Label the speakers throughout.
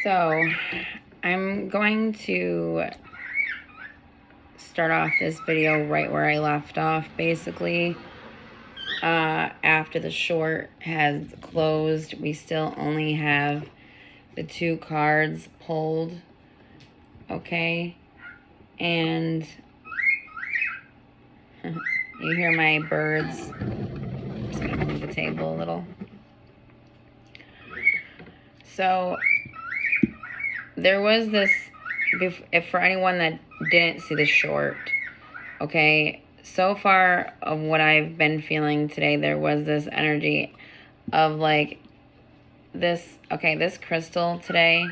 Speaker 1: So, I'm going to start off this video right where I left off, basically. After the short has closed, we still only have the 2 cards pulled, okay? And you hear my birds. I'm just gonna move the table a little. So, there was this, if for anyone that didn't see the short, okay, so far of what I've been feeling today, there was this energy of like this, okay, this crystal today,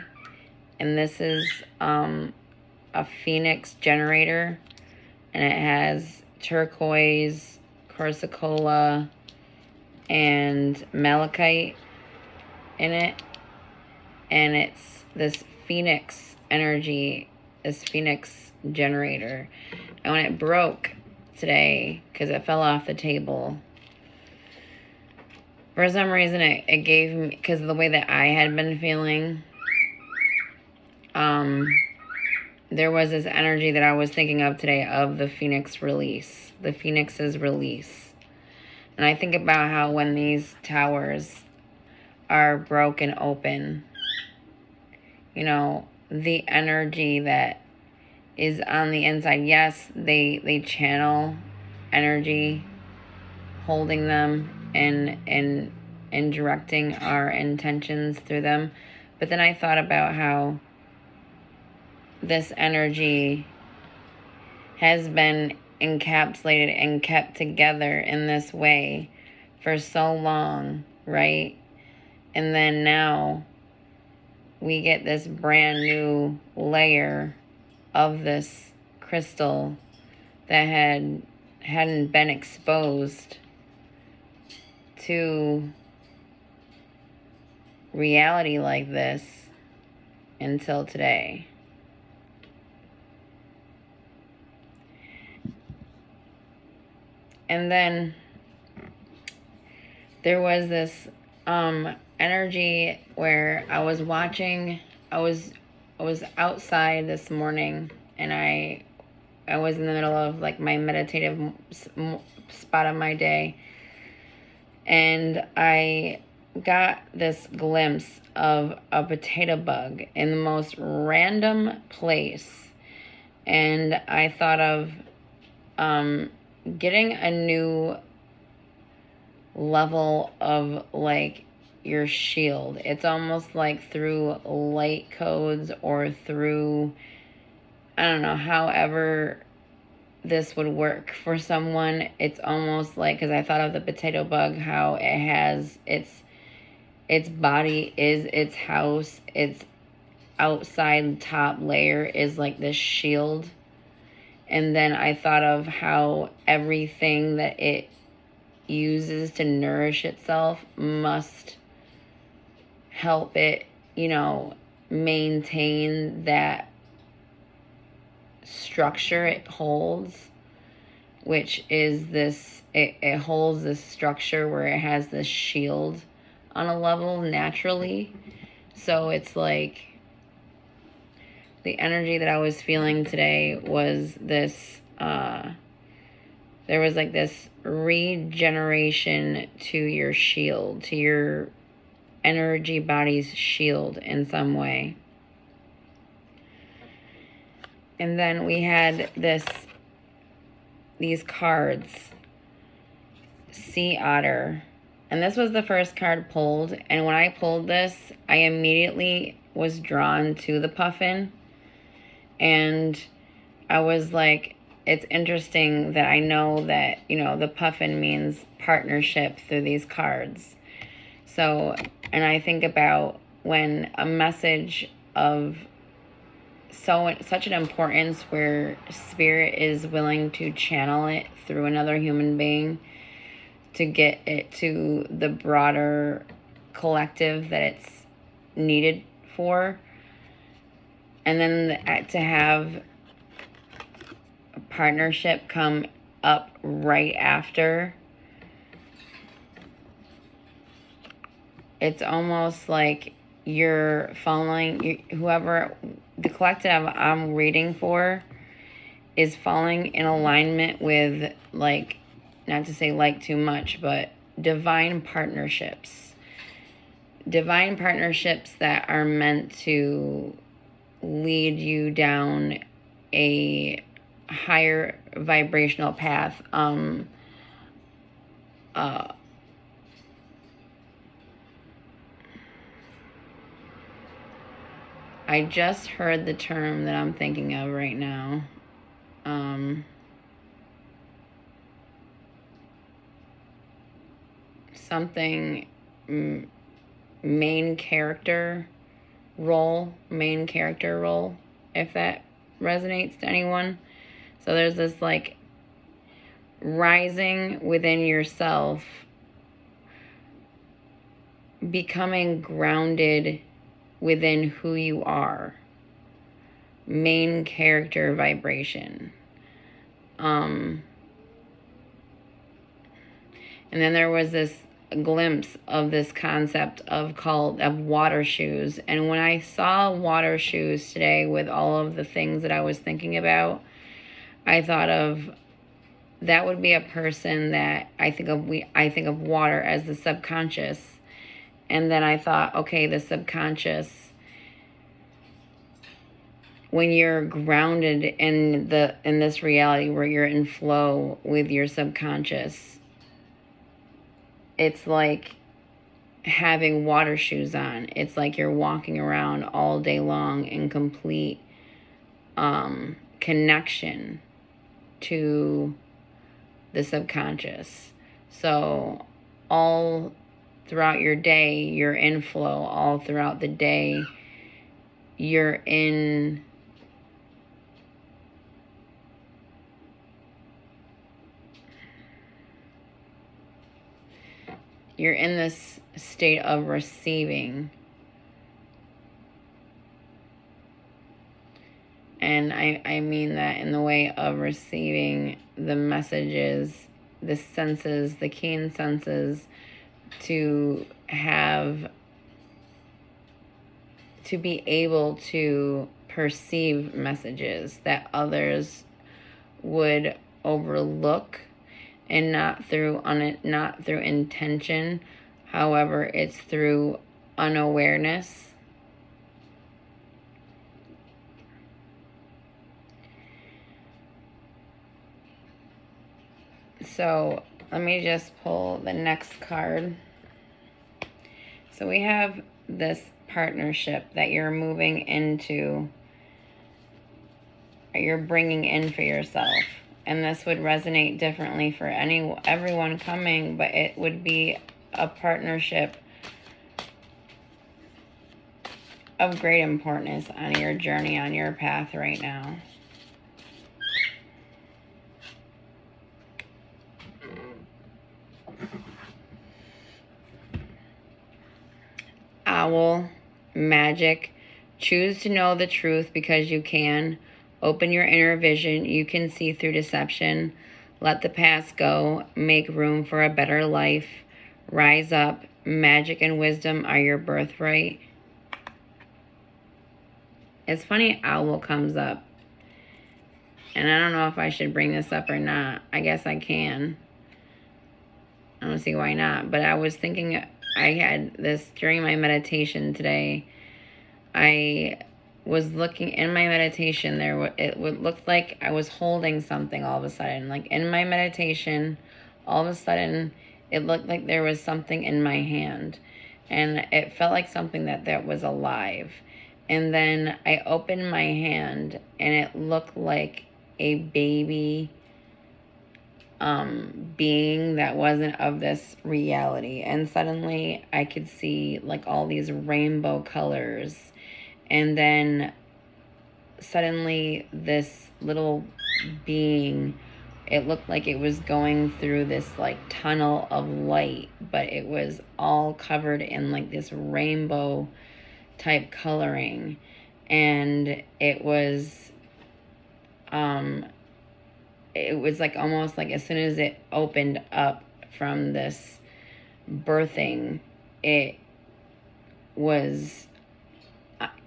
Speaker 1: and this is a phoenix generator, and it has turquoise, chrysocolla, and malachite in it, and it's this phoenix energy, this phoenix generator. And when it broke today, because it fell off the table, for some reason it gave me, because of the way that I had been feeling, there was this energy that I was thinking of today of the phoenix release, the phoenix's release. And I think about how when these towers are broken open, you know, the energy that is on the inside, yes, they channel energy, holding them and directing our intentions through them. But then I thought about how this energy has been encapsulated and kept together in this way for so long, right? And then now we get this brand new layer of this crystal that hadn't been exposed to reality like this until today. And then there was this energy where I was watching, I was outside this morning, and I was in the middle of like my meditative spot of my day, and I got this glimpse of a potato bug in the most random place, and I thought of getting a new level of like your shield. It's almost like through light codes or through, I don't know, however this would work for someone. It's almost like, because I thought of the potato bug, how it has its body is its house, its outside top layer is like this shield. And then I thought of how everything that it uses to nourish itself must help it, you know, maintain that structure it holds, which is this, it holds this structure where it has this shield on a level naturally. So it's like the energy that I was feeling today was this, there was like this regeneration to your shield, to your energy body's shield in some way. And then we had these cards, Sea Otter. And this was the first card pulled. And when I pulled this, I immediately was drawn to the puffin. And I was like, it's interesting that I know that, you know, the puffin means partnership through these cards. So, and I think about when a message of such an importance where spirit is willing to channel it through another human being to get it to the broader collective that it's needed for. And then to have a partnership come up right after, it's almost like you're falling, whoever, the collective I'm reading for is falling in alignment with, like, not to say like too much, but divine partnerships. Divine partnerships that are meant to lead you down a higher vibrational path. I just heard the term that I'm thinking of right now. Something main character role, if that resonates to anyone. So there's this like rising within yourself, becoming grounded within who you are, main character vibration. And then there was this glimpse of this concept of water shoes. And when I saw water shoes today with all of the things that I was thinking about, I thought of, that would be a person that I think of water as the subconscious. And then I thought, okay, the subconscious, when you're grounded in this reality where you're in flow with your subconscious, it's like having water shoes on. It's like you're walking around all day long in complete connection to the subconscious. So all throughout your day, you're in flow. All throughout the day, you're in this state of receiving. And I mean that in the way of receiving the messages, the senses, the keen senses, to be able to perceive messages that others would overlook, and not through intention. However, it's through unawareness. So let me just pull the next card. So we have this partnership that you're moving into, or you're bringing in for yourself. And this would resonate differently for everyone coming, but it would be a partnership of great importance on your journey, on your path right now. Owl, magic, choose to know the truth because you can. Open your inner vision. You can see through deception. Let the past go. Make room for a better life. Rise up. Magic and wisdom are your birthright. It's funny, owl comes up. And I don't know if I should bring this up or not. I guess I can. I don't see why not. But I was thinking, I had this during my meditation today. I was looking in my meditation, it would look like I was holding something all of a sudden. Like in my meditation, all of a sudden, it looked like there was something in my hand. And it felt like something that was alive. And then I opened my hand, and it looked like a baby being that wasn't of this reality. And suddenly I could see like all these rainbow colors. And then suddenly this little being, it looked like it was going through this like tunnel of light, but it was all covered in like this rainbow type coloring. And it was like almost like as soon as it opened up from this birthing, it was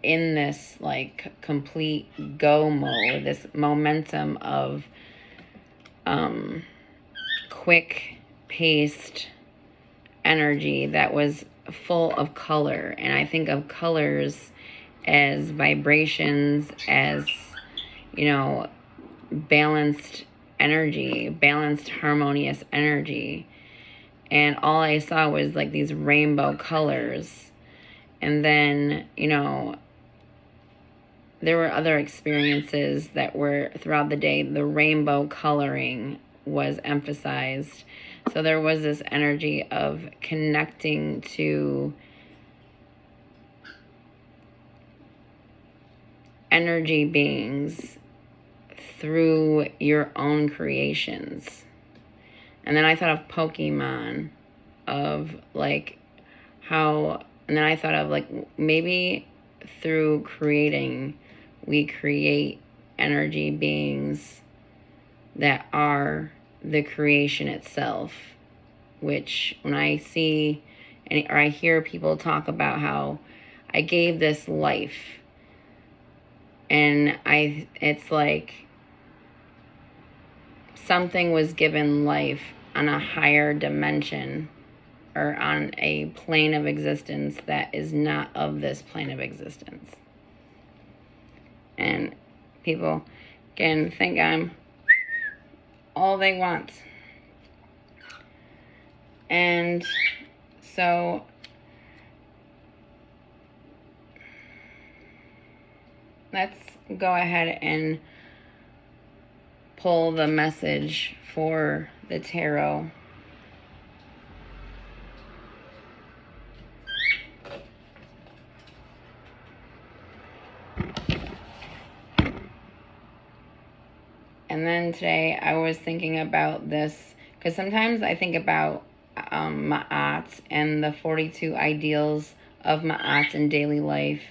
Speaker 1: in this like complete go mode, this momentum of quick paced energy that was full of color. And I think of colors as vibrations, as, you know, balanced energy, balanced, harmonious energy. And all I saw was like these rainbow colors. And then, you know, there were other experiences that were throughout the day, the rainbow coloring was emphasized. So there was this energy of connecting to energy beings through your own creations. And then I thought of Pokemon, of like how, and then I thought of like maybe through creating, we create energy beings that are the creation itself, which when I see or I hear people talk about how I gave this life, and it's like something was given life on a higher dimension or on a plane of existence that is not of this plane of existence. And people can think I'm all they want. And so let's go ahead and pull the message for the tarot. And then today I was thinking about this, because sometimes I think about Ma'at and the 42 ideals of Ma'at in daily life.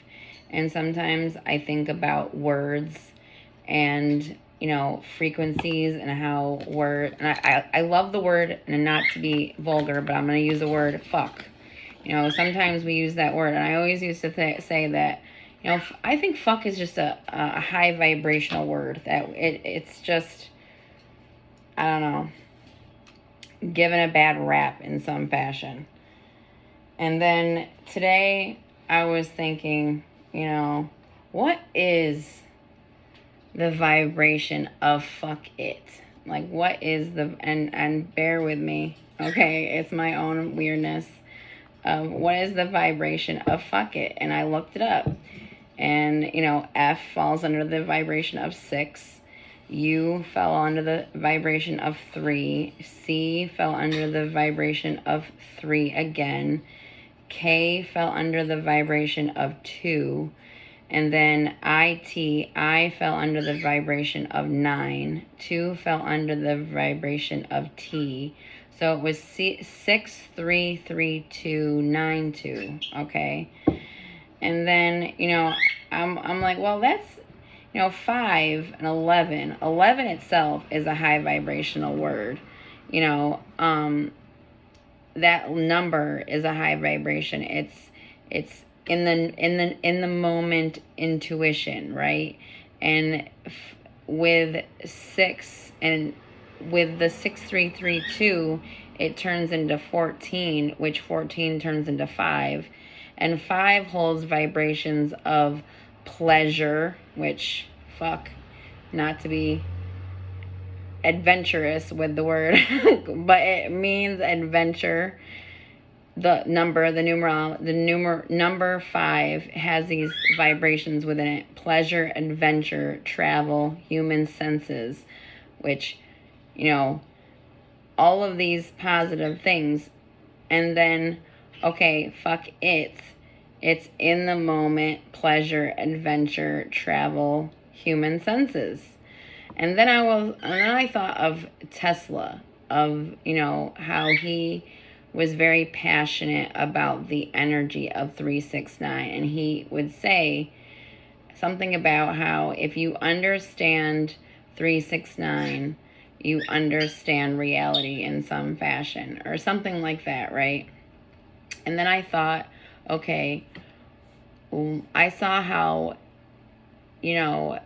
Speaker 1: And sometimes I think about words and, you know, frequencies and how and I love the word, and not to be vulgar, but I'm going to use the word fuck. You know, sometimes we use that word, and I always used to say that, you know, I think fuck is just a high vibrational word, that it's just, I don't know, given a bad rap in some fashion. And then today I was thinking, you know, what is the vibration of fuck it? Like, what is the, and bear with me, okay, it's my own weirdness. What is the vibration of fuck it? And I looked it up. And, you know, F falls under the vibration of 6. U fell under the vibration of 3. C fell under the vibration of 3 again. K fell under the vibration of 2. And then I fell under the vibration of 9. 2 fell under the vibration of T. So it was 6, 3, 3, 2, 9, 2. Okay. And then, you know, I'm like, well, that's, you know, 5 and 11. 11 itself is a high vibrational word. You know, that number is a high vibration. It's in the moment intuition, right? And with 6 and with the 6332, it turns into 14, which 14 turns into 5. And 5 holds vibrations of pleasure, which, fuck, not to be adventurous with the word, but it means adventure. The number 5 has these vibrations within it: pleasure, adventure, travel, human senses, which, you know, all of these positive things. And then, okay, fuck it. It's in the moment, pleasure, adventure, travel, human senses. And then I thought of Tesla, of, you know, how he was very passionate about the energy of 369. And he would say something about how if you understand 369, you understand reality in some fashion, or something like that, right? And then I thought, okay, I saw how, you know,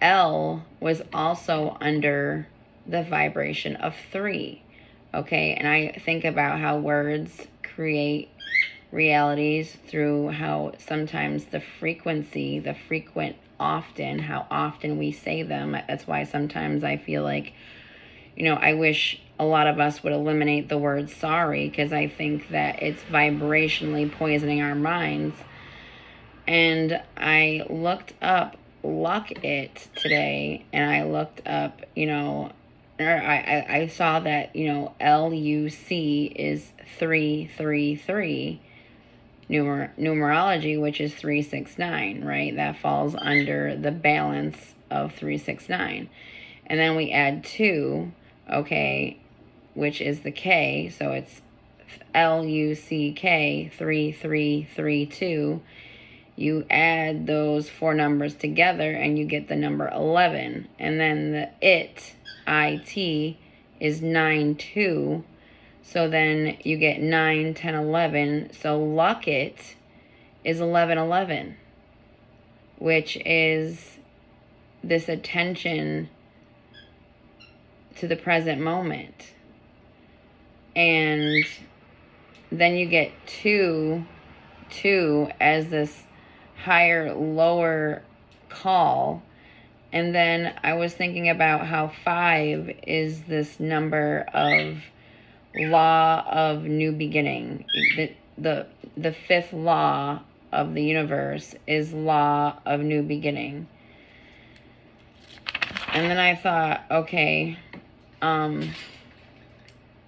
Speaker 1: L was also under the vibration of 3. Okay, and I think about how words create realities through how sometimes the frequency, the frequent often, how often we say them. That's why sometimes I feel like, you know, I wish a lot of us would eliminate the word sorry, because I think that it's vibrationally poisoning our minds. And I looked up Luck It today, and I looked up, you know, or I saw that, you know, LUC is 333 numerology, which is 369, right? That falls under the balance of 369. And then we add 2, okay, which is the K, so it's LUCK 3332. You add those 4 numbers together and you get the number 11. And then the IT is 92. So then you get 9, 10, 11. So Luck It is 1111, which is this attention to the present moment. And then you get 2 as this higher lower call. And then I was thinking about how 5 is this number of law of new beginning. The 5th law of the universe is law of new beginning. And then I thought, okay,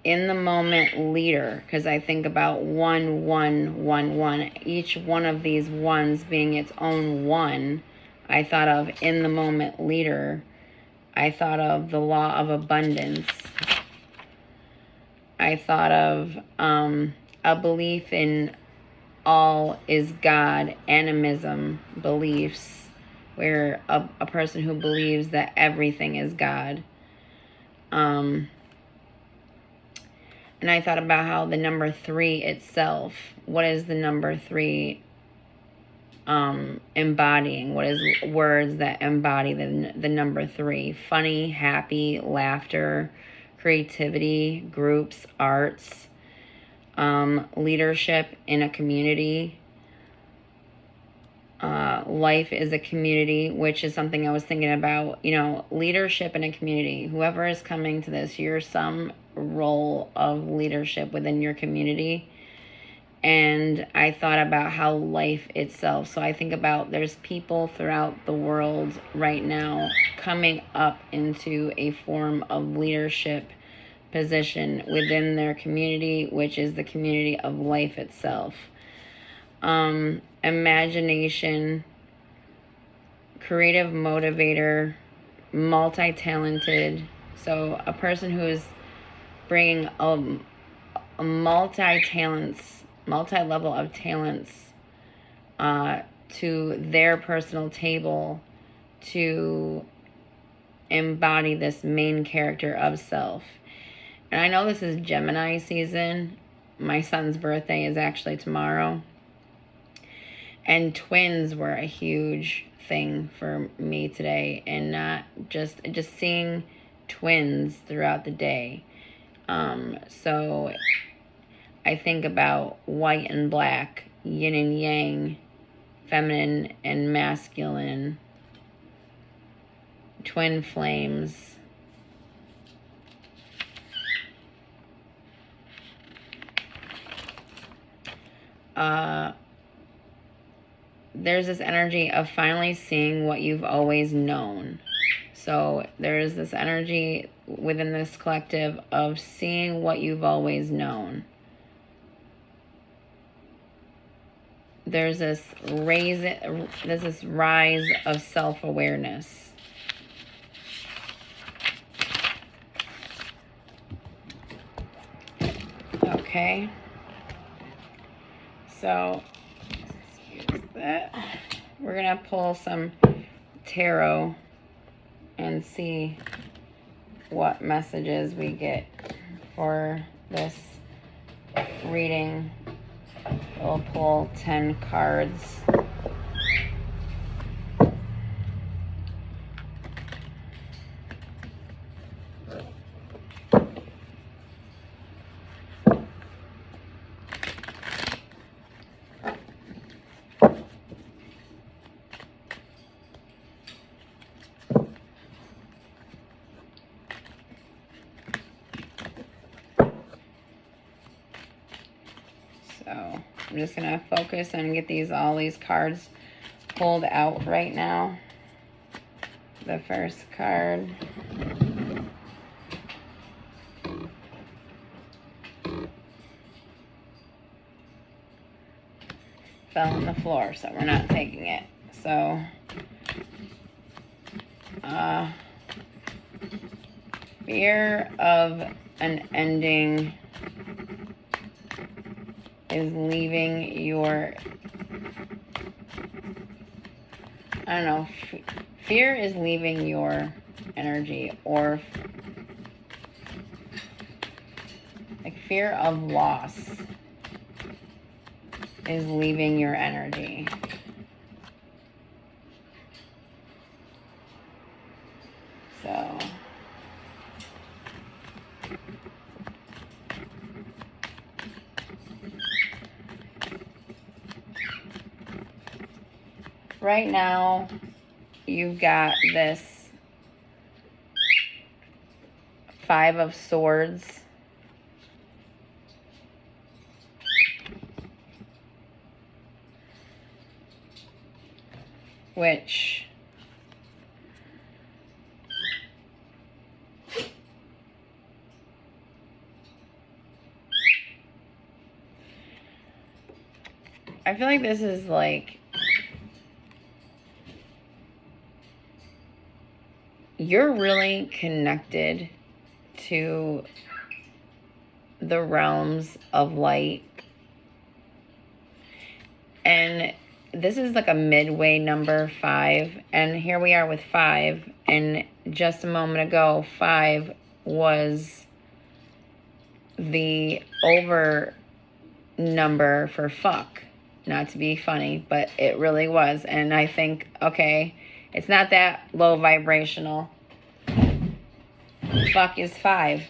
Speaker 1: in the moment leader, because I think about 1, 1, 1, 1, each one of these ones being its own one. I thought of in the moment leader. I thought of the law of abundance. I thought of a belief in all is God, animism beliefs, where a person who believes that everything is God. And I thought about how the number 3 itself, what is the number 3 embodying? What is words that embody the number 3? Funny, happy, laughter, creativity, groups, arts, leadership in a community. Life is a community, which is something I was thinking about, you know, leadership in a community. Whoever is coming to this, you're some role of leadership within your community. And I thought about how life itself. So I think about there's people throughout the world right now coming up into a form of leadership position within their community, which is the community of life itself. Imagination, creative motivator, multi-talented. So a person who is bringing a multi-level of talents to their personal table to embody this main character of self. And I know this is Gemini season. My son's birthday is actually tomorrow. And twins were a huge thing for me today. And just seeing twins throughout the day. So I think about white and black, yin and yang, feminine and masculine, twin flames. There's this energy of finally seeing what you've always known. So there's this energy within this collective of seeing what you've always known. There's this rise of self-awareness. Okay. So, excuse that. We're going to pull some tarot and see what messages we get for this reading. We'll pull 10 cards just going to focus and get all these cards pulled out right now. The first card. Fell on the floor, so we're not taking it. So, fear of an ending is leaving your, I don't know, fear is leaving your energy, or like fear of loss is leaving your energy. So right now you've got this 5 of Swords. Which I feel like this is like you're really connected to the realms of light. And this is like a midway number, 5. And here we are with 5. And just a moment ago, 5 was the over number for fuck. Not to be funny, but it really was. And I think, okay, it's not that low vibrational. Fuck is 5.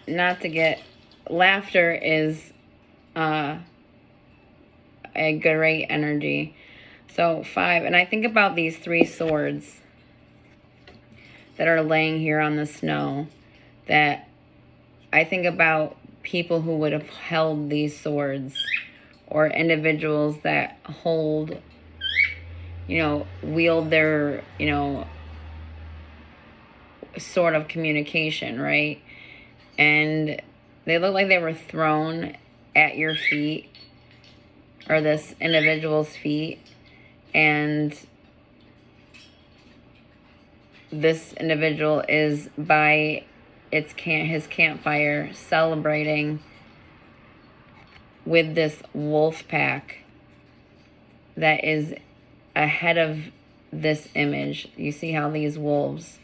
Speaker 1: Not to get, laughter is a great energy. So 5, and I think about these 3 swords that are laying here on the snow, that I think about people who would have held these swords, or individuals that hold, wield their, sort of communication, right? And they look like they were thrown at your feet, or this individual's feet, and this individual is by his campfire celebrating with this wolf pack that is ahead of this image. You see how these wolves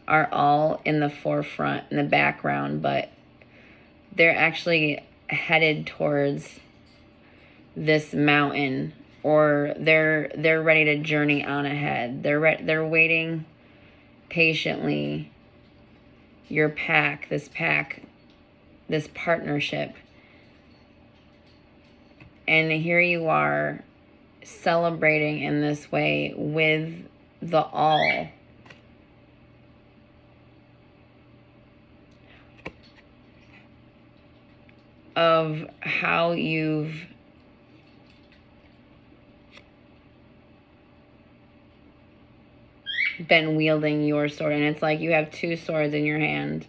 Speaker 1: are all in the forefront, in the background, but they're actually headed towards this mountain, or they're ready to journey on ahead. They're waiting patiently. Your pack, this partnership. And here you are celebrating in this way with the all. Of how you've been wielding your sword. And it's like you have 2 swords in your hand.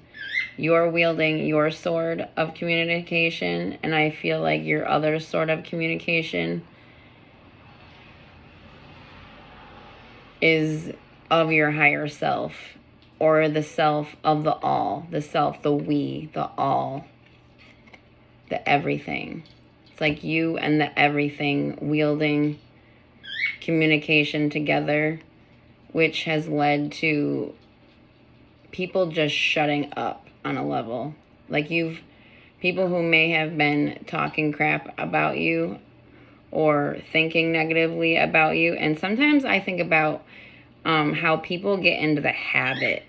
Speaker 1: You're wielding your sword of communication, and I feel like your other sword of communication is of your higher self, or the self of the all, the self, the we, the all, the everything. It's like you and the everything wielding communication together, which has led to people just shutting up on a level. Like people who may have been talking crap about you or thinking negatively about you. And sometimes I think about how people get into the habit,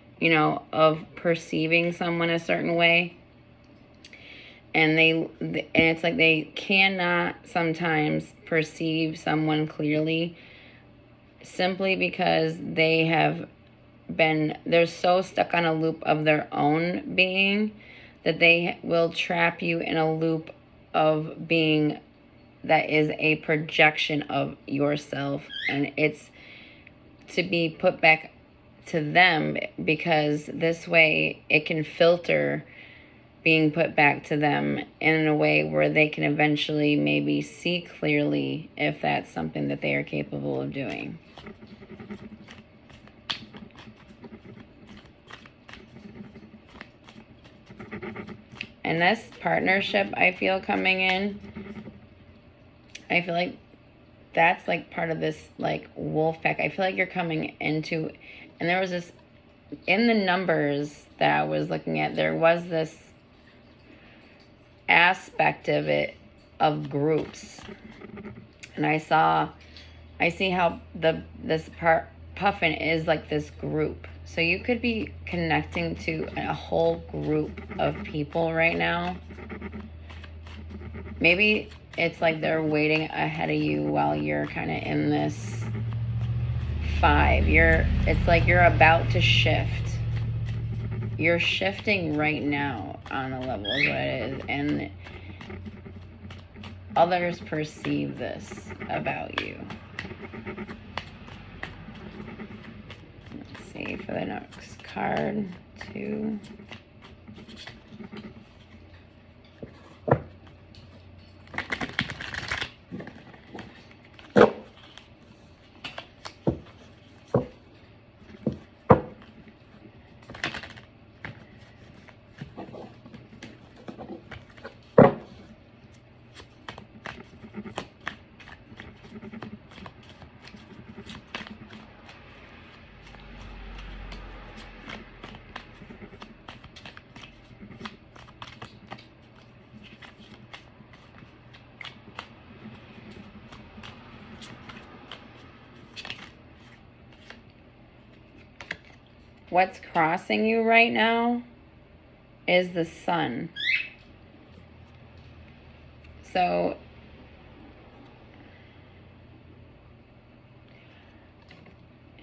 Speaker 1: of perceiving someone a certain way. And it's like they cannot sometimes perceive someone clearly, simply because they have they're so stuck on a loop of their own being that they will trap you in a loop of being that is a projection of yourself, and it's to be put back to them, because this way it can filter being put back to them in a way where they can eventually maybe see clearly if that's something that they are capable of doing. And this partnership I feel coming in, I feel like that's like part of this like wolf pack. I feel like you're coming into, and there was this, in the numbers that I was looking at, there was this aspect of it, of groups. And I see how this puffin is like this group. So you could be connecting to a whole group of people right now. Maybe it's like they're waiting ahead of you while you're kind of in this 5. It's like you're about to shift. You're shifting right now on a level is what it is. And others perceive this about you. Let's see for the next card, 2. What's crossing you right now is the sun. So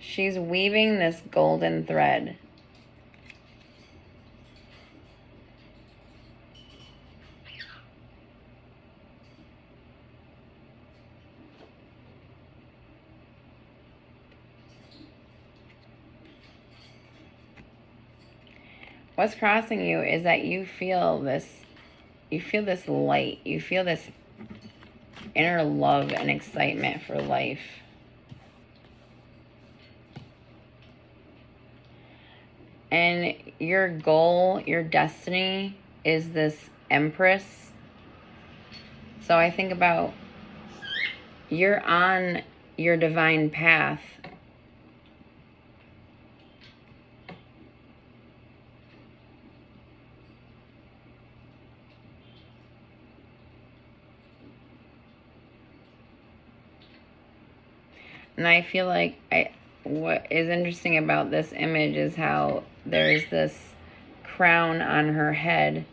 Speaker 1: she's weaving this golden thread. What's crossing you is that you feel this light. You feel this inner love and excitement for life. And your goal, your destiny is this Empress. So I think about, you're on your divine path. And I feel like what is interesting about this image is how there's this crown on her head.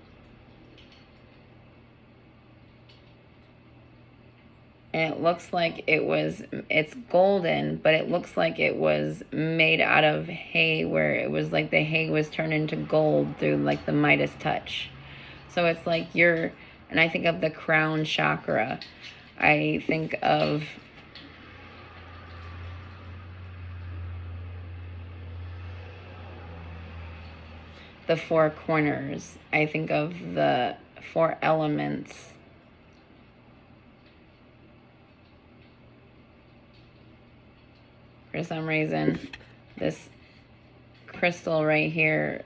Speaker 1: And it looks like it's golden, but it looks like it was made out of hay, where it was like the hay was turned into gold through like the Midas touch. So it's like and I think of the crown chakra. I think of the 4 corners. I think of the 4 elements. For some reason, this crystal right here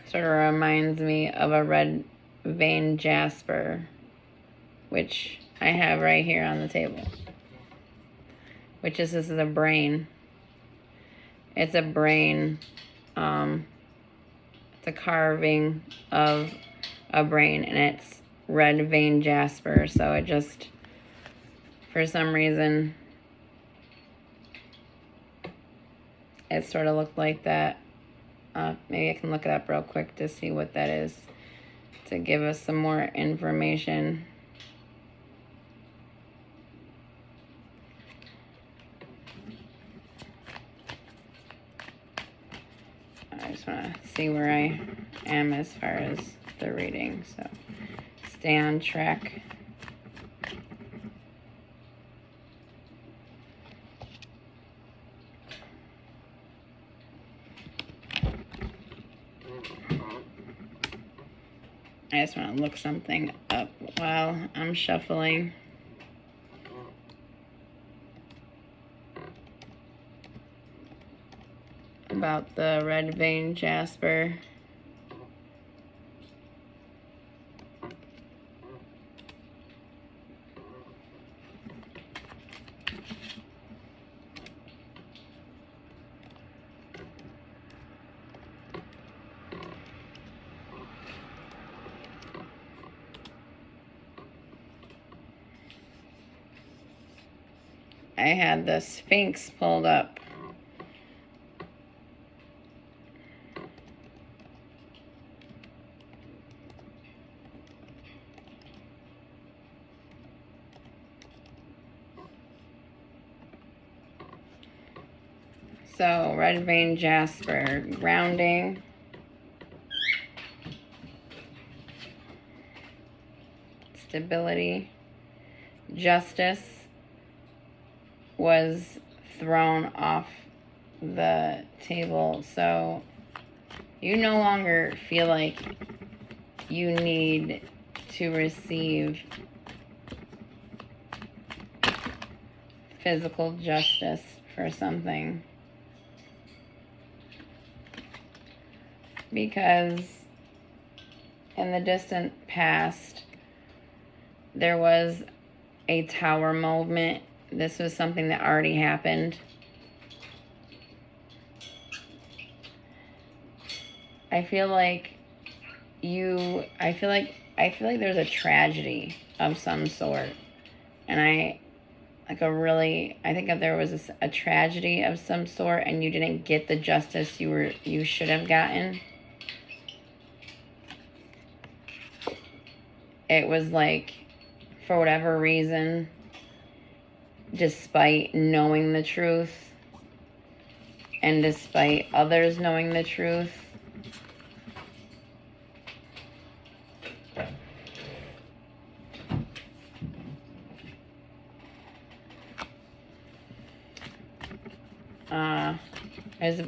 Speaker 1: sort of reminds me of a red vein jasper, which I have right here on the table. This is a brain. It's a brain. It's a carving of a brain, and it's red vein jasper. So it just, for some reason, it sort of looked like that. Maybe I can look it up real quick to see what that is, to give us some more information. just want to see where I am as far as the reading. So stay on track. I just want to look something up while I'm shuffling. About the red vein jasper. I had the Sphinx pulled up. So, red vein jasper, grounding. Stability. Justice was thrown off the table. So, you no longer feel like you need to receive physical justice for something. Because in the distant past, there was a tower movement. This was something that already happened. I feel like there's a tragedy of some sort. And I think if there was a tragedy of some sort and you didn't get the justice you should have gotten. It was like, for whatever reason, despite knowing the truth and despite others knowing the truth, is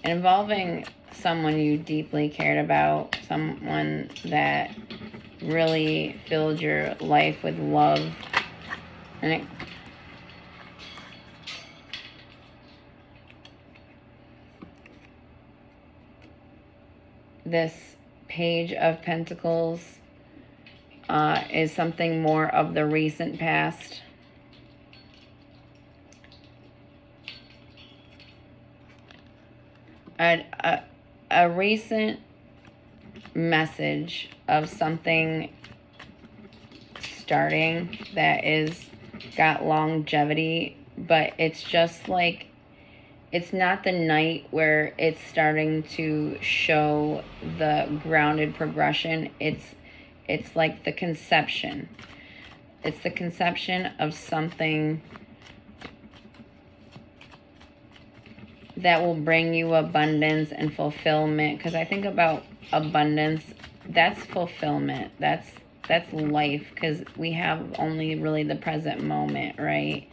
Speaker 1: involving someone you deeply cared about, someone that really filled your life with love. And this Page of Pentacles is something more of the recent past. A recent message of something starting that got longevity, but it's just like, it's not the night where it's starting to show the grounded progression. It's like the conception. It's the conception of something that will bring you abundance and fulfillment. Because I think about abundance, that's fulfillment. That's life, because we have only really the present moment, right?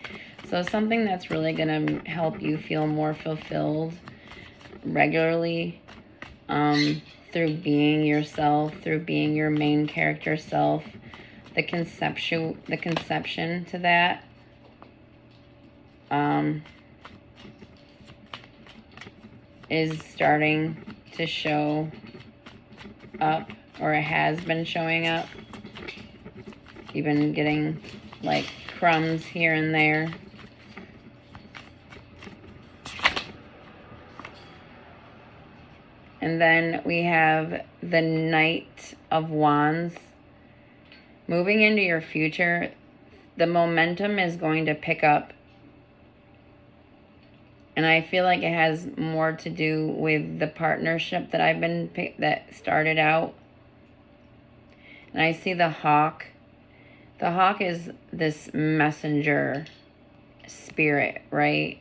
Speaker 1: So something that's really going to help you feel more fulfilled regularly, through being yourself, through being your main character self. The conception to that, is starting to show up, or it has been showing up. You've been getting like crumbs here and there. And then we have the Knight of Wands. Moving into your future, the momentum is going to pick up. And I feel like it has more to do with the partnership that started out. And I see the hawk. The hawk is this messenger spirit, right?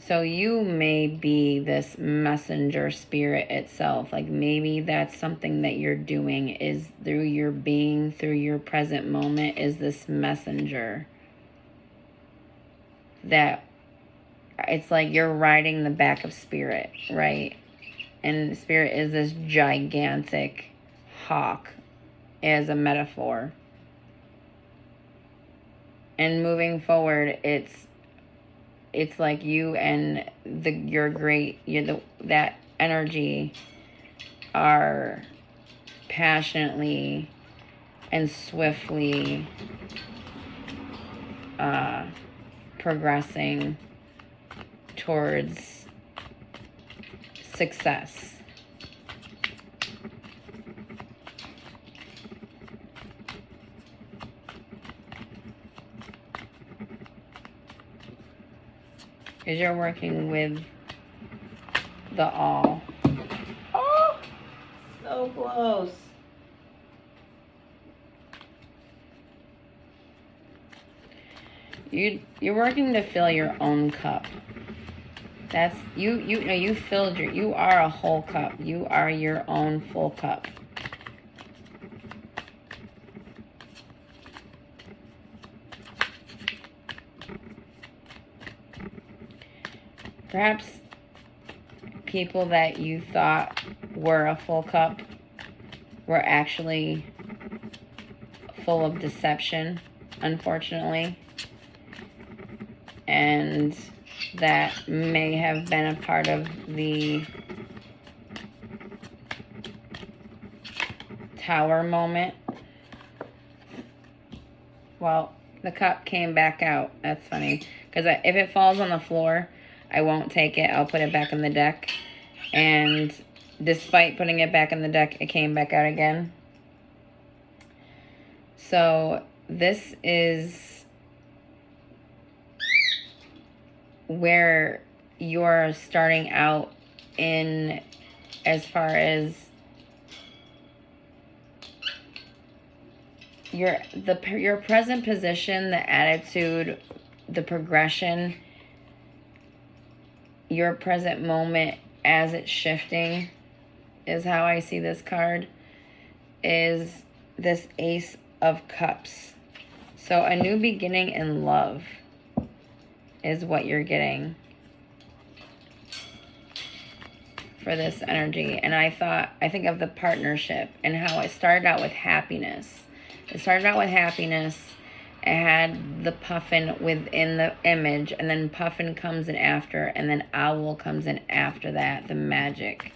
Speaker 1: So you may be this messenger spirit itself. Like maybe that's something that you're doing is through your being, through your present moment, is this messenger. That it's like you're riding the back of spirit, right? And spirit is this gigantic hawk as a metaphor. And moving forward, it's like you and that energy are passionately and swiftly progressing towards success. Because you're working with the all. Oh, so close. You're working to fill your own cup. That's you filled you are a whole cup. You are your own full cup. Perhaps people that you thought were a full cup were actually full of deception, unfortunately. And that may have been a part of the tower moment. Well, the cup came back out. That's funny. Because if it falls on the floor, I won't take it. I'll put it back in the deck. And despite putting it back in the deck, it came back out again. So this is where you're starting out in as far as your present position, the attitude, the progression, your present moment as it's shifting is how I see this card, is this Ace of Cups. So a new beginning in love is what you're getting for this energy. And I think of the partnership and how it started out with happiness. It started out with happiness. It had the puffin within the image, and then puffin comes in after, and then owl comes in after that, the magic.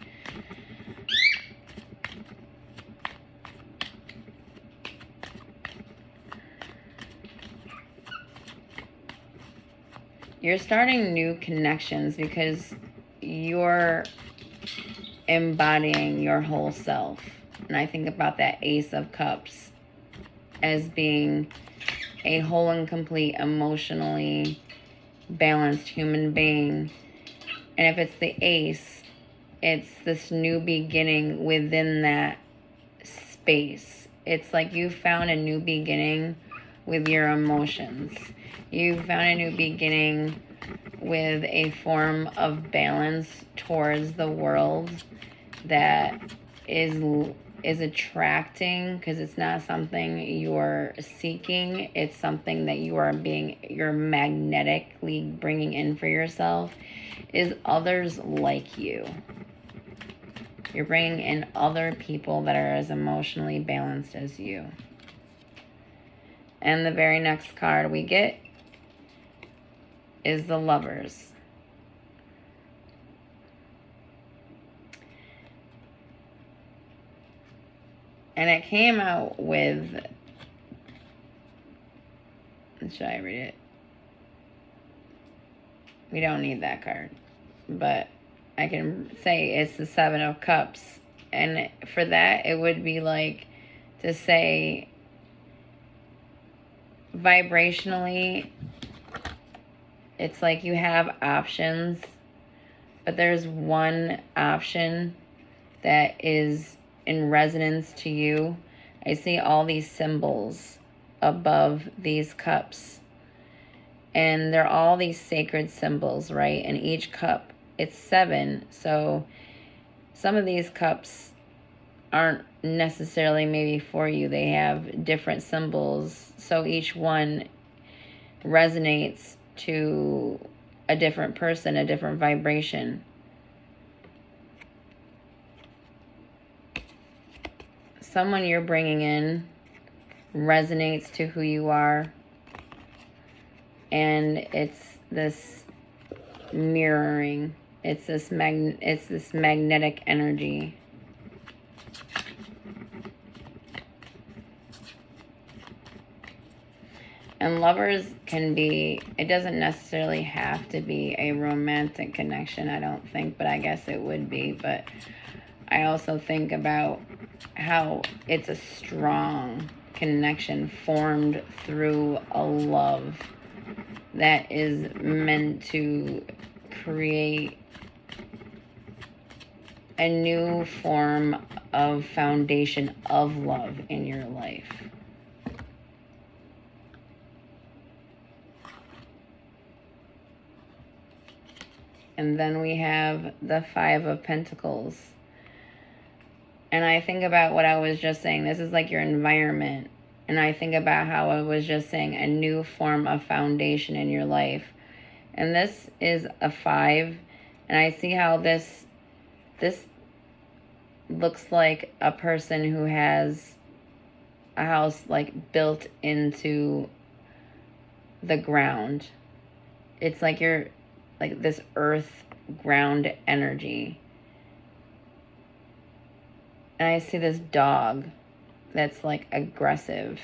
Speaker 1: You're starting new connections because you're embodying your whole self. And I think about that Ace of Cups as being a whole and complete, emotionally balanced human being. And if it's the Ace, it's this new beginning within that space. It's like you found a new beginning with your emotions. You found a new beginning with a form of balance towards the world that is attracting, because it's not something you're seeking. It's something that you're magnetically bringing in for yourself, is others like you. You're bringing in other people that are as emotionally balanced as you. And the very next card we get is the Lovers. And it came out with, should I read it? We don't need that card. But I can say it's the Seven of Cups. And for that, it would be like to say, vibrationally, it's like you have options, but there's one option that is in resonance to you. I see all these symbols above these cups, And they're all these sacred symbols, right? And each cup, it's 7. So some of these cups aren't necessarily maybe for you. They have different symbols. So each one resonates to a different person, a different vibration. Someone you're bringing in resonates to who you are. And it's this mirroring. It's this magnetic energy. And lovers can be, it doesn't necessarily have to be a romantic connection, I don't think, but I guess it would be. But I also think about how it's a strong connection formed through a love that is meant to create a new form of foundation of love in your life. And then we have the 5 of Pentacles. And I think about what I was just saying. This is like your environment. And I think about how I was just saying, a new form of foundation in your life. And this is a 5. And I see how this looks like a person who has a house like built into the ground. It's like you're like this earth ground energy. And I see this dog that's like aggressive.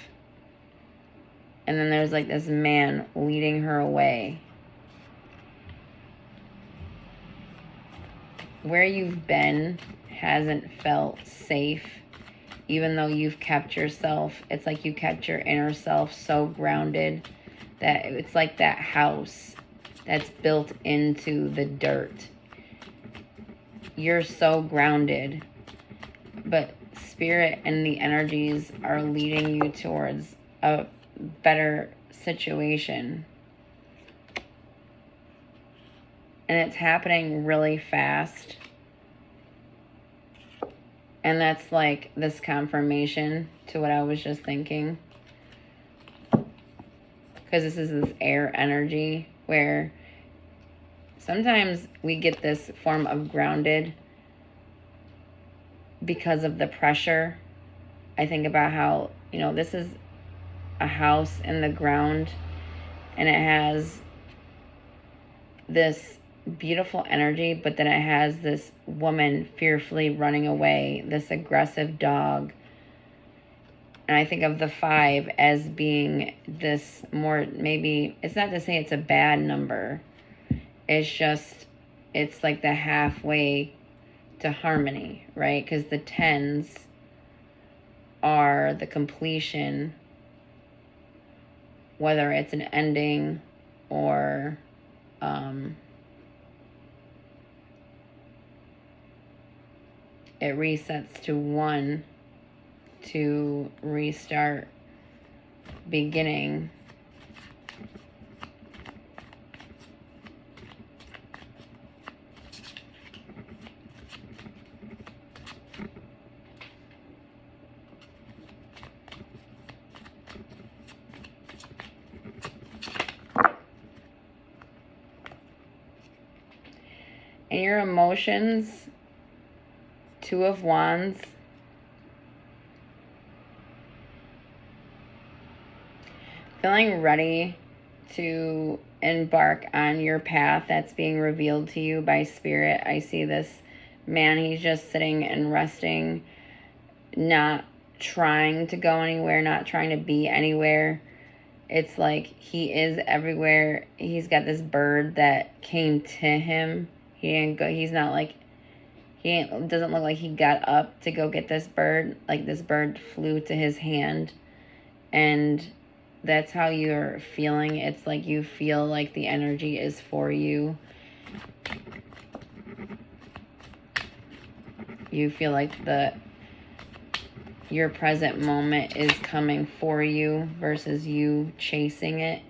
Speaker 1: And then there's like this man leading her away. Where you've been hasn't felt safe, even though you've kept yourself. It's like you kept your inner self so grounded that it's like that house that's built into the dirt. You're so grounded, but spirit and the energies are leading you towards a better situation. And it's happening really fast. And that's like this confirmation to what I was just thinking. Because this is this air energy where sometimes we get this form of grounded because of the pressure. I think about how, you know, this is a house in the ground and it has this beautiful energy, but then it has this woman fearfully running away, this aggressive dog. And I think of the 5 as being this more, maybe, it's not to say it's a bad number. It's just, it's like the halfway to harmony, right? Because the 10s are the completion, whether it's an ending or it resets to 1 to restart, beginning. And your emotions, 2 of Wands. Feeling ready to embark on your path that's being revealed to you by spirit. I see this man, he's just sitting and resting, not trying to go anywhere, not trying to be anywhere. It's like he is everywhere. He's got this bird that came to him. He didn't go, he's not like, doesn't look like he got up to go get this bird. Like this bird flew to his hand. And that's how you're feeling. It's like you feel like the energy is for you. You feel like your present moment is coming for you versus you chasing it.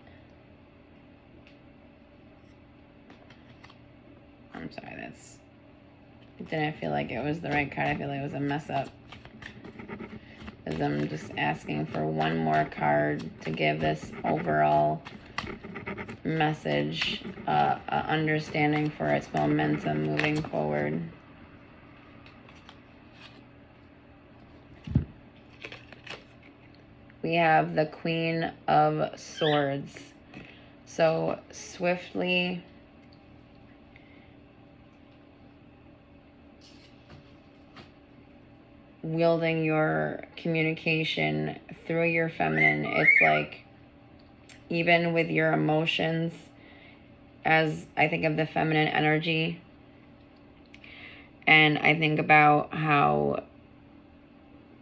Speaker 1: didn't feel like it was the right card. I feel like it was a mess up. Because I'm just asking for one more card to give this overall message, understanding for its momentum moving forward. We have the Queen of Swords. So swiftly wielding your communication through your feminine. It's like, even with your emotions, as I think of the feminine energy, and I think about how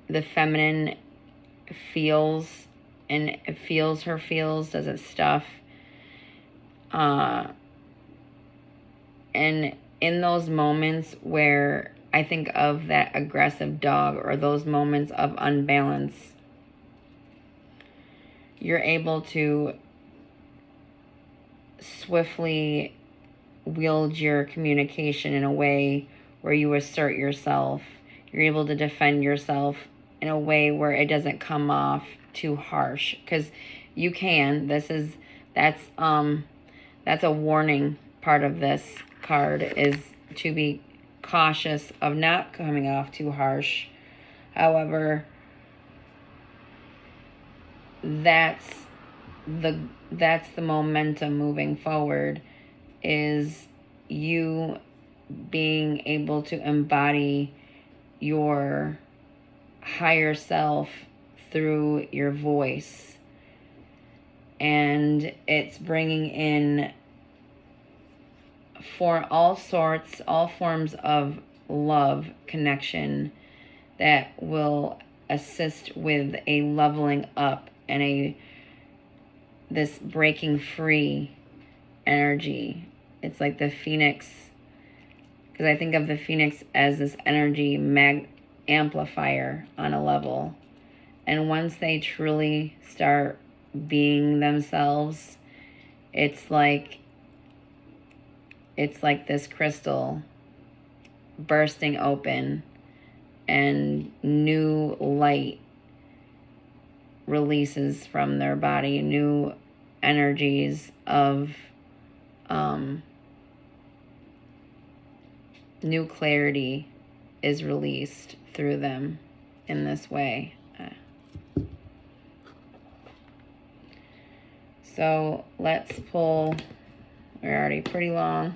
Speaker 1: the feminine feels, and it feels her feels, does its stuff. And in those moments where I think of that aggressive dog, or those moments of unbalance, you're able to swiftly wield your communication in a way where you assert yourself. You're able to defend yourself in a way where it doesn't come off too harsh, because you can. That's a warning part of this card, is to be cautious of not coming off too harsh. However, that's the momentum moving forward, is you being able to embody your higher self through your voice. And it's bringing in, for all forms of love connection, that will assist with a leveling up and this breaking free energy. It's like the phoenix, because I think of the phoenix as this energy amplifier on a level. And once they truly start being themselves, it's like this crystal bursting open, and new light releases from their body, new energies of new clarity is released through them in this way. So let's pull. We're already pretty long.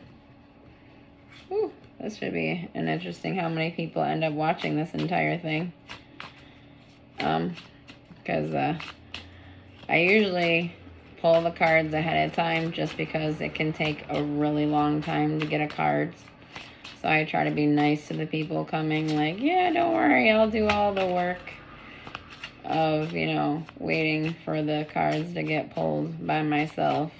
Speaker 1: Whew, this should be an interesting how many people end up watching this entire thing. Because I usually pull the cards ahead of time, just because it can take a really long time to get a card. So I try to be nice to the people coming, like, yeah, don't worry, I'll do all the work of, waiting for the cards to get pulled by myself.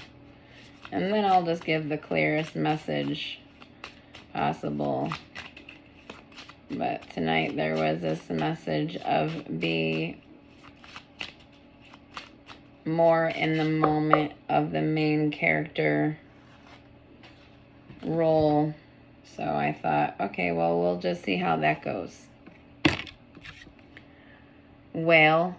Speaker 1: And then I'll just give the clearest message possible. But tonight there was this message of be more in the moment of the main character role. So I thought, okay, well, we'll just see how that goes. Whale.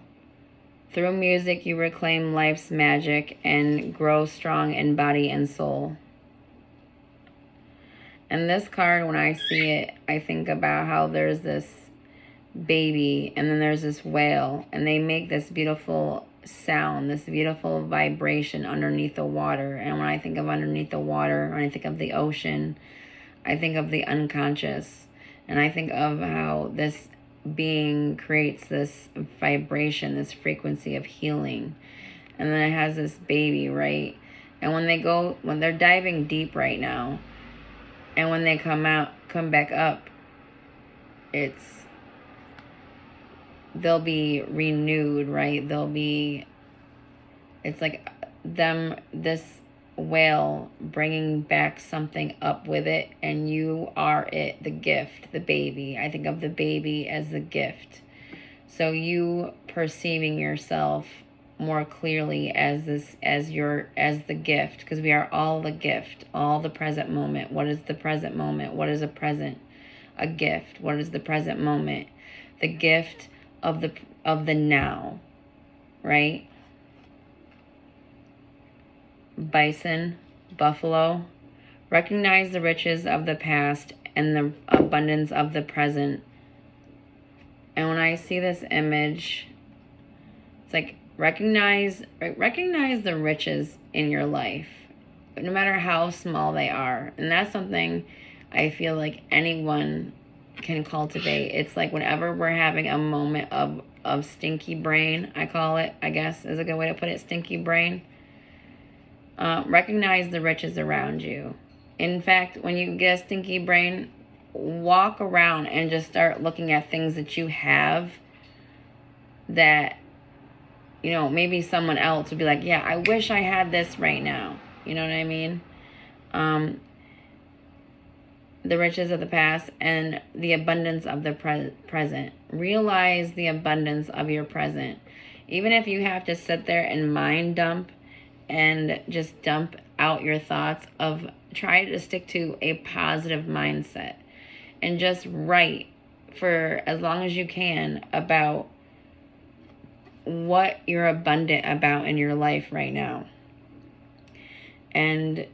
Speaker 1: Through music, you reclaim life's magic and grow strong in body and soul. And this card, when I see it, I think about how there's this baby and then there's this whale, and they make this beautiful sound, this beautiful vibration underneath the water. And when I think of underneath the water, when I think of the ocean, I think of the unconscious. And I think of how this being creates this vibration, this frequency of healing. And then it has this baby, right? And when they're diving deep right now, and when they come back up, they'll be renewed, right? It's like this whale bringing back something up with it, and you are it, the gift, the baby. I think of the baby as the gift. So you perceiving yourself more clearly as the gift, because we are all the gift, all the present moment. What is the present moment? What is a present? a gift. What is the present moment? The gift of the now, right? Bison, buffalo. Recognize the riches of the past and the abundance of the present. And when I see this image, it's like recognize the riches in your life, no matter how small they are. And that's something I feel like anyone can cultivate. It's like whenever we're having a moment of stinky brain, I call it, I guess is a good way to put it, stinky brain. Recognize the riches around you. In fact, when you get a stinky brain, walk around and just start looking at things that you have that, you know, maybe someone else would be like, yeah, I wish I had this right now. You know what I mean? The riches of the past and the abundance of the present. Realize the abundance of your present. Even if you have to sit there and mind dump and just dump out your thoughts, try to stick to a positive mindset and just write for as long as you can about what you're abundant about in your life right now. And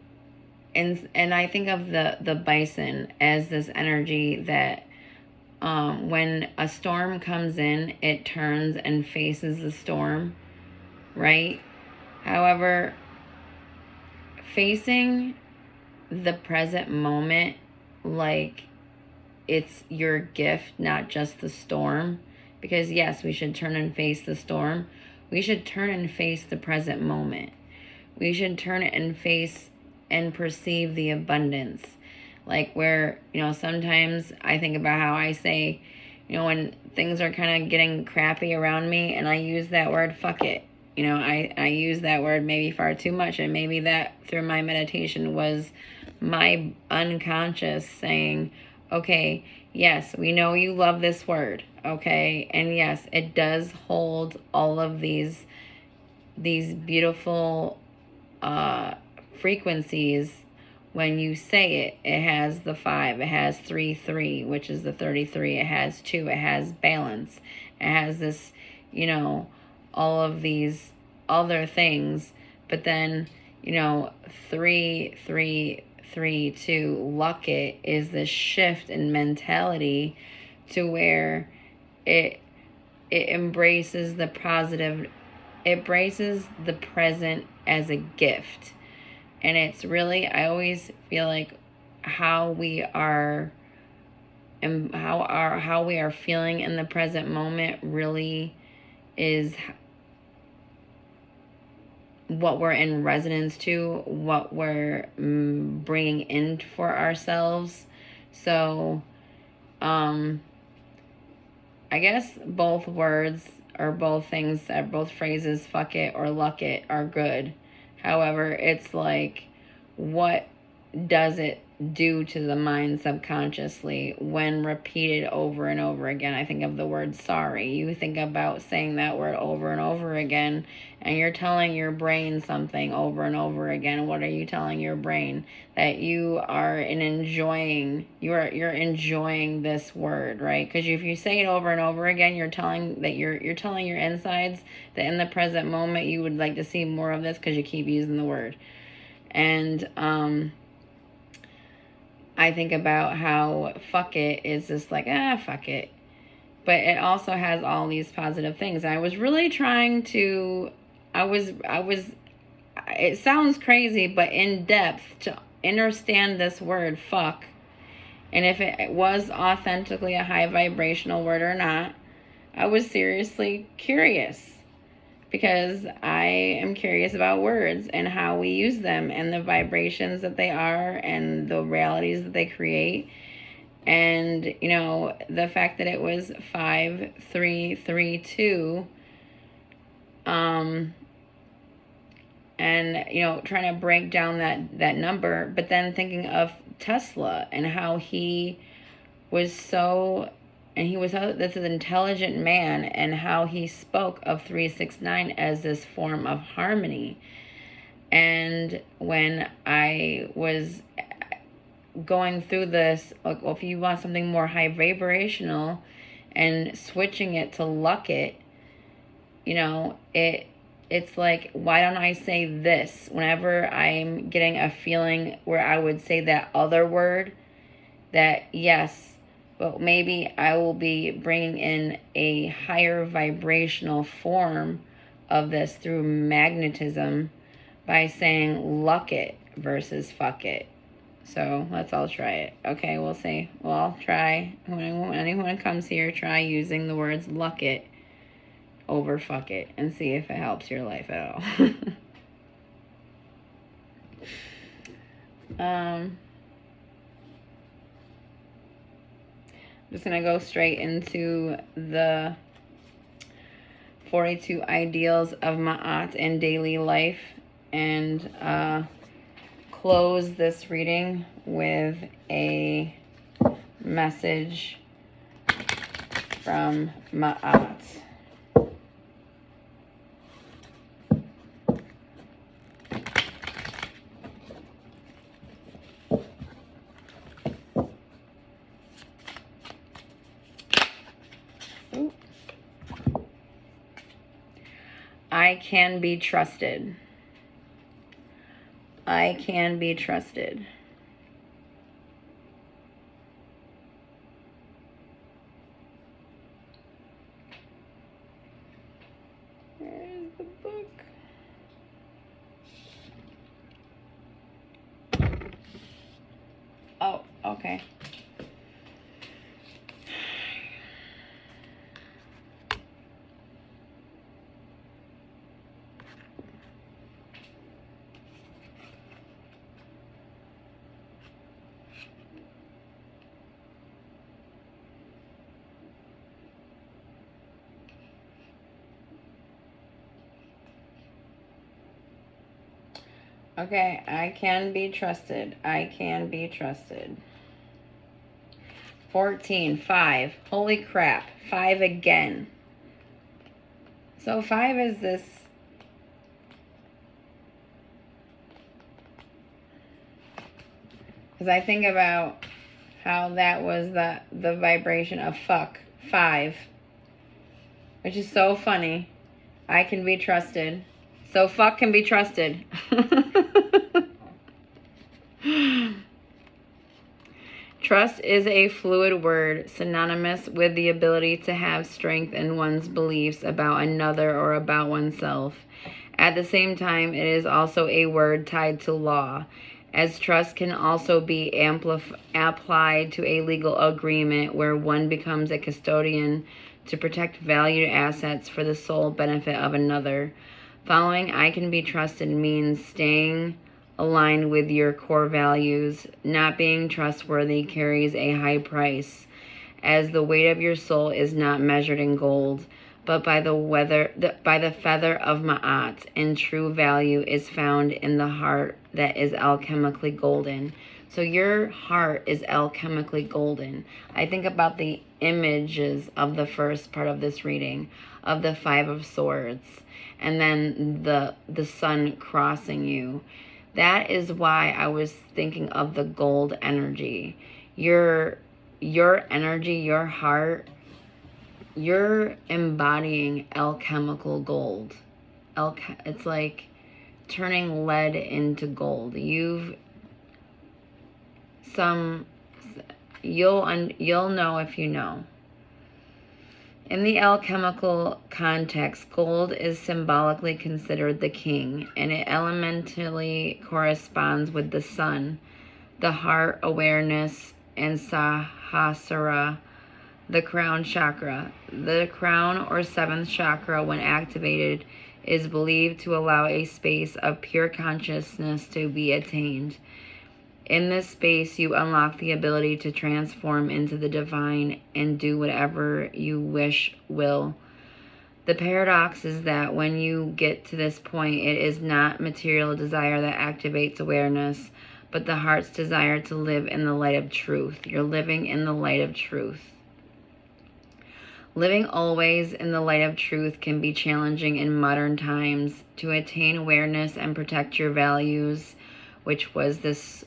Speaker 1: I think of the bison as this energy that when a storm comes in, it turns and faces the storm, right? However, facing the present moment like it's your gift, not just the storm. Because yes, we should turn and face the storm. We should turn and face the present moment. We should turn and face and perceive the abundance. Like where, you know, sometimes I think about how I say, you know, when things are kind of getting crappy around me and I use that word, fuck it. You know, I use that word maybe far too much, and maybe that through my meditation was my unconscious saying, okay, yes, we know you love this word, okay? And yes, it does hold all of these beautiful frequencies. When you say it, it has the 5, it has 3, which is the 33, it has 2, it has balance, it has this, you know, all of these other things. But then, you know, 3, 2, luck it is this shift in mentality to where it embraces the positive, it embraces the present as a gift. And it's really, I always feel like how we are and how we are feeling in the present moment really is what we're in resonance to, what we're bringing in for ourselves. So I guess both words or both things, both phrases, fuck it or luck it, are good. However, it's like, what does it do to the mind subconsciously when repeated over and over again? I think of the word sorry. You think about saying that word over and over again, and you're telling your brain something over and over again. What are you telling your brain? That you are enjoying this word, right? Because if you say it over and over again, you're telling your insides that in the present moment you would like to see more of this because you keep using the word. And I think about how fuck it is just like, fuck it. But it also has all these positive things. I was really trying to, it sounds crazy, but in depth to understand this word, fuck. And if it was authentically a high vibrational word or not, I was seriously curious. Because I am curious about words and how we use them and the vibrations that they are and the realities that they create. And, you know, the fact that it was 5, 3, 2, and, you know, trying to break down that number, but then thinking of Tesla and how he was so... And he was this intelligent man, and how he spoke of 369 as this form of harmony. And when I was going through this, like, if you want something more high vibrational and switching it to luck it, you know, it's like, why don't I say this whenever I'm getting a feeling where I would say that other word, that yes, but maybe I will be bringing in a higher vibrational form of this through magnetism by saying luck it versus fuck it. So let's all try it. Okay, we'll all try. When anyone comes here, try using the words luck it over fuck it and see if it helps your life at all. Just gonna go straight into the 42 ideals of Ma'at in daily life and close this reading with a message from Ma'at. I can be trusted. I can be trusted. Where's the book? Oh, okay. Okay, I can be trusted. I can be trusted. 14, 5. Holy crap, 5 again. So 5 is this. Because I think about how that was the vibration of fuck, 5. Which is so funny. I can be trusted. So fuck can be trusted. Trust is a fluid word synonymous with the ability to have strength in one's beliefs about another or about oneself. At the same time, it is also a word tied to law, as trust can also be applied to a legal agreement where one becomes a custodian to protect valued assets for the sole benefit of another. Following I can be trusted means staying aligned with your core values. Not being trustworthy carries a high price, as the weight of your soul is not measured in gold, but by the feather of Ma'at, and true value is found in the heart that is alchemically golden. So your heart is alchemically golden. I think about the images of the first part of this reading, of the 5 of Swords, and then the sun crossing you. That is why I was thinking of the gold energy. Your energy, your heart, you're embodying alchemical gold. It's like turning lead into gold. You'll know if you know. In the alchemical context, gold is symbolically considered the king, and it elementally corresponds with the sun, the heart, awareness, and Sahasrara, the crown chakra. The crown or 7th chakra, when activated, is believed to allow a space of pure consciousness to be attained. In this space, you unlock the ability to transform into the divine and do whatever you will. The paradox is that when you get to this point, it is not material desire that activates awareness, but the heart's desire to live in the light of truth. You're living in the light of truth. Living always in the light of truth can be challenging in modern times. To attain awareness and protect your values, which was this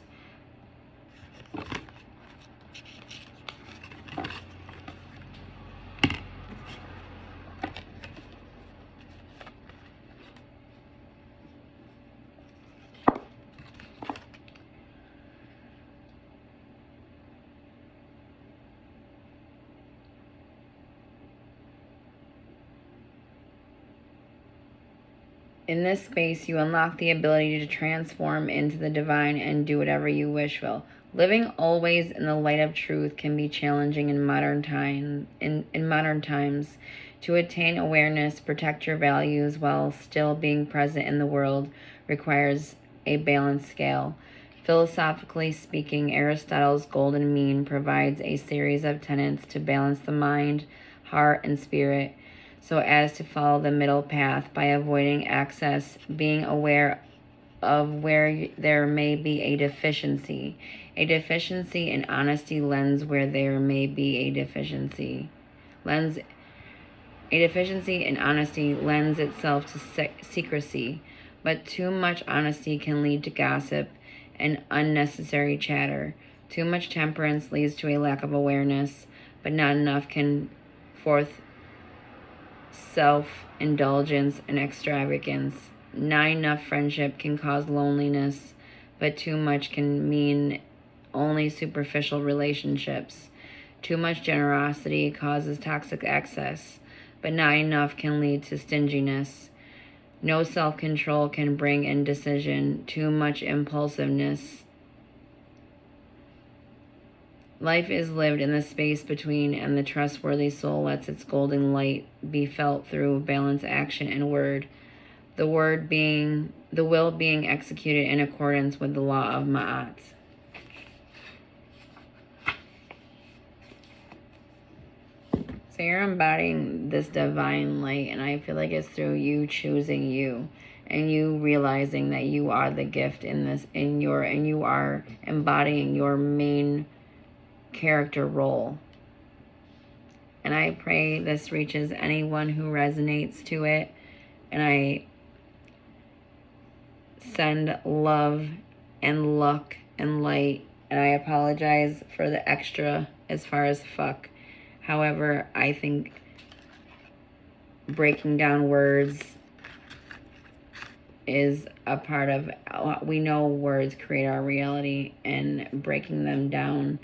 Speaker 1: In this space, you unlock the ability to transform into the divine and do whatever you wish will. Living always in the light of truth can be challenging in modern times. To attain awareness, protect your values while still being present in the world requires a balanced scale. Philosophically speaking, Aristotle's golden mean provides a series of tenets to balance the mind, heart, and spirit so as to follow the middle path by avoiding excess, being aware of where there may be a deficiency. A deficiency in honesty lends where there may be a deficiency. A deficiency in honesty lends itself to secrecy, but too much honesty can lead to gossip and unnecessary chatter. Too much temperance leads to a lack of awareness, but not enough can forth self-indulgence and extravagance. Not enough friendship can cause loneliness, but too much can mean only superficial relationships. Too much generosity causes toxic excess, but not enough can lead to stinginess. No self-control can bring indecision. Too much impulsiveness. Life is lived in the space between, and the trustworthy soul lets its golden light be felt through balanced action and word. The will being executed in accordance with the law of Ma'at. So you're embodying this divine light, and I feel like it's through you choosing you and you realizing that you are the gift and you are embodying your main character role. And I pray this reaches anyone who resonates to it, and I send love and luck and light, and I apologize for the extra as far as fuck. However, I think breaking down words is a part of, we know words create our reality, and breaking them down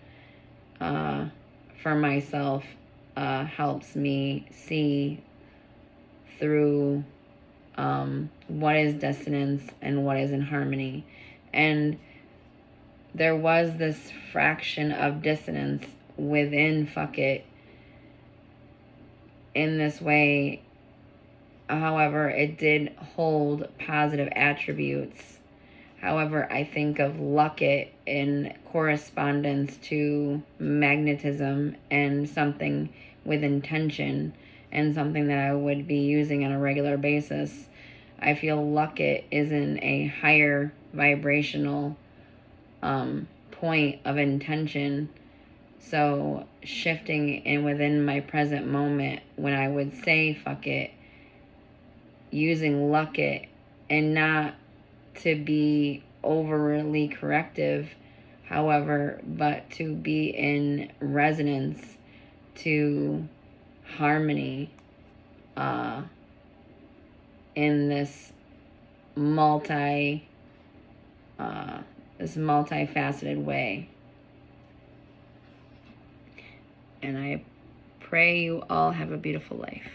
Speaker 1: for myself helps me see through what is dissonance and what is in harmony. And there was this fraction of dissonance within Fuck It in this way. However, it did hold positive attributes. However, I think of Luck It in correspondence to magnetism and something with intention and something that I would be using on a regular basis. I feel Luck It is in a higher vibrational point of intention. So shifting in within my present moment when I would say fuck it, using Luck It, and not to be overly corrective, however, but to be in resonance to harmony in this multifaceted way. And I pray you all have a beautiful life.